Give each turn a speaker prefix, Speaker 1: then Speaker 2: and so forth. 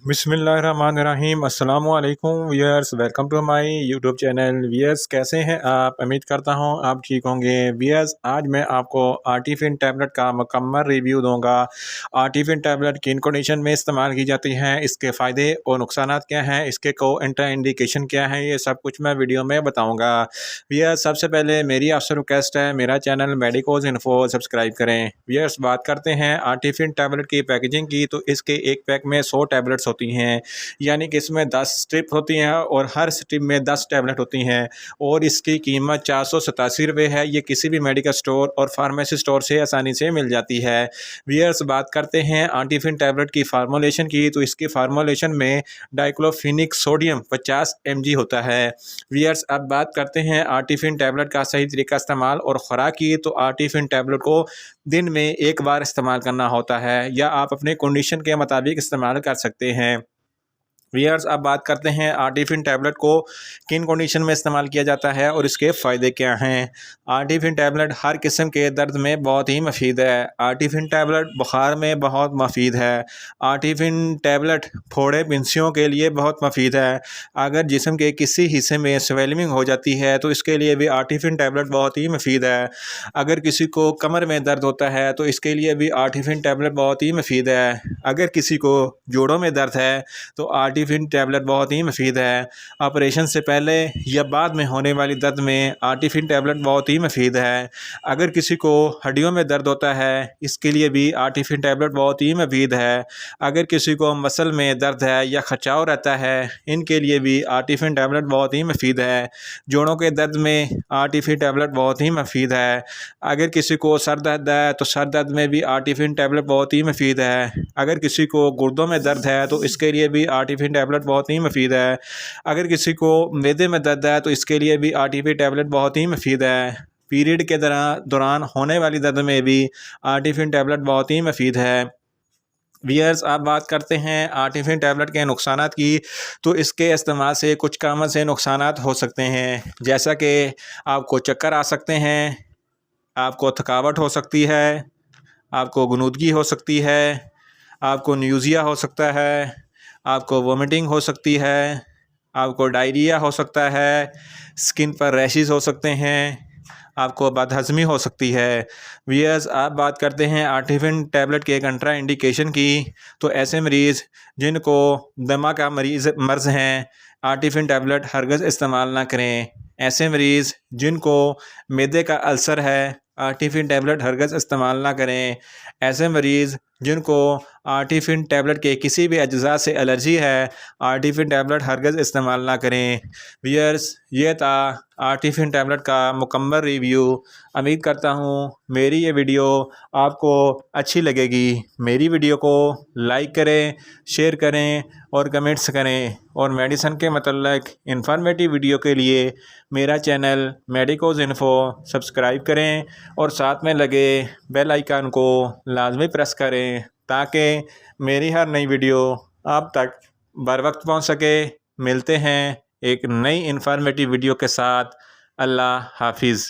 Speaker 1: बिस्मिल्लाहिर्रहमानिर्रहीम अस्सलामु अलैकुम viewers, welcome to my YouTube channel. Viewers, कैसे हैं आप? उम्मीद करता हूं आप ठीक होंगे। व्यूअर्स, आज मैं आपको आर्टिफिन टैबलेट का मुकम्मल रिव्यू दूंगा। आर्टिफिन टैबलेट किन कंडीशन में इस्तेमाल की जाती हैं, इसके फ़ायदे और नुकसानात क्या हैं, इसके इंडिकेशन क्या है, ये सब कुछ मैं वीडियो में बताऊँगा। व्यूअर्स, सबसे पहले मेरी आपसे रिक्वेस्ट है, मेरा चैनल मेडिकोज इन्फो सब्सक्राइब करें। व्यूअर्स, बात करते हैं आर्टिफिन टैबलेट की पैकेजिंग की, तो इसके एक पैक में 100 टैबलेट्स होती हैं, यानी कि इसमें 10 स्ट्रिप होती हैं और हर स्ट्रिप में 10 टैबलेट होती हैं और इसकी कीमत 487 रुपये है। ये किसी भी मेडिकल स्टोर और फार्मेसी स्टोर से आसानी से मिल जाती है। व्यूअर्स, बात करते हैं आर्टिफिन टैबलेट की फार्मूलेशन की, तो इसकी फार्मूलेशन में डाइक्लोफिनिक सोडियम 50 mg होता है। व्यूअर्स, अब बात करते हैं आर्टिफिन टैबलेट का सही तरीका इस्तेमाल और ख़ुराक की, तो आर्टिफिन टैबलेट को दिन में एक बार इस्तेमाल करना होता है या आप अपने कंडीशन के मुताबिक इस्तेमाल कर सकते हैं। व्यूअर्स, अब बात करते हैं आर्टिफिन टैबलेट को किन कंडीशन में इस्तेमाल किया जाता है और इसके फ़ायदे क्या हैं। आर्टिफिन टैबलेट हर किस्म के दर्द में बहुत ही मुफीद है। आर्टिफिन टैबलेट बुखार में बहुत मुफीद है। आर्टिफिन टैबलेट फोड़े पिंसियों के लिए बहुत मुफीद है। अगर जिस्म के किसी हिस्से में स्वेलिंग हो जाती है तो इसके लिए भी आर्टिफिन टैबलेट बहुत ही मुफीद है। अगर किसी को कमर में दर्द होता है तो इसके लिए भी आर्टिफिन टैबलेट बहुत ही मुफीद है। अगर किसी को जोड़ों में दर्द है तो आर्टिफिन टैबलेट बहुत ही मुफीद है। ऑपरेशन से पहले या बाद में होने वाली दर्द में आर्टिफिन टैबलेट बहुत ही मुफीद है। अगर किसी को हड्डियों में दर्द होता है इसके लिए भी आर्टिफिन टैबलेट बहुत ही मुफीद है। अगर किसी को मसल में दर्द है या खचाव रहता है इनके लिए भी आर्टिफिन टैबलेट बहुत ही मुफीद है। जोड़ों के दर्द में आर्टिफिन टैबलेट बहुत ही मुफीद है। अगर किसी को सर दर्द है तो सर दर्द में भी आर्टिफिन टैबलेट बहुत ही मुफीद है। अगर किसी को गुर्दों में दर्द है तो इसके लिए भी आर्टिफिन टैबलेट बहुत ही मुफीद है। अगर किसी को मैदे में दर्द है तो इसके लिए भी आर्टिफिन टैबलेट बहुत ही मुफीद है। पीरियड के दौरान होने वाली दर्द में भी आर्टिफिन टैबलेट बहुत ही मुफीद है। व्यूअर्स, आप बात करते हैं आर्टिफिन टैबलेट के नुकसानात की, तो इसके इस्तेमाल से कुछ काम से नुकसानात हो सकते हैं, जैसा कि आपको चक्कर आ सकते हैं, आपको थकावट हो सकती है, आपको गुनूदगी हो सकती है, आपको न्यूज़िया हो सकता है, आपको वोमिटिंग हो सकती है, आपको डायरिया हो सकता है, स्किन पर रैशेस हो सकते हैं, आपको बदहज़मी हो सकती है। व्यूअर्स, आप बात करते हैं आर्टिफिन टैबलेट के कंट्रा इंडिकेशन की, तो ऐसे मरीज़ जिनको दमा का मर्ज़ हैं आर्टिफिन टैबलेट हरगज़ इस्तेमाल ना करें। ऐसे मरीज़ जिनको मैदे का अल्सर है आर्टिफिन टैबलेट हरगज़ इस्तेमाल ना करें। ऐसे मरीज़ जिनको आर्टिफिन टैबलेट के किसी भी अज्जा से एलर्जी है आर्टिफिन टैबलेट हरगज़ इस्तेमाल ना करें। व्यूअर्स, ये था आर्टिफिन टैबलेट का मुकम्मल रिव्यू। उम्मीद करता हूँ मेरी ये वीडियो आपको अच्छी लगेगी। मेरी वीडियो को लाइक करें, शेयर करें और कमेंट्स करें और मेडिसिन के मतलब इंफॉर्मेटिव वीडियो के लिए मेरा चैनल मेडिकोज इन्फो सब्सक्राइब करें और साथ में लगे बेल आइकन को लाजमी प्रेस करें ताकि मेरी हर नई वीडियो आप तक बर वक्त पहुँच सके। मिलते हैं एक नई इंफॉर्मेटिव वीडियो के साथ। अल्लाह हाफिज़।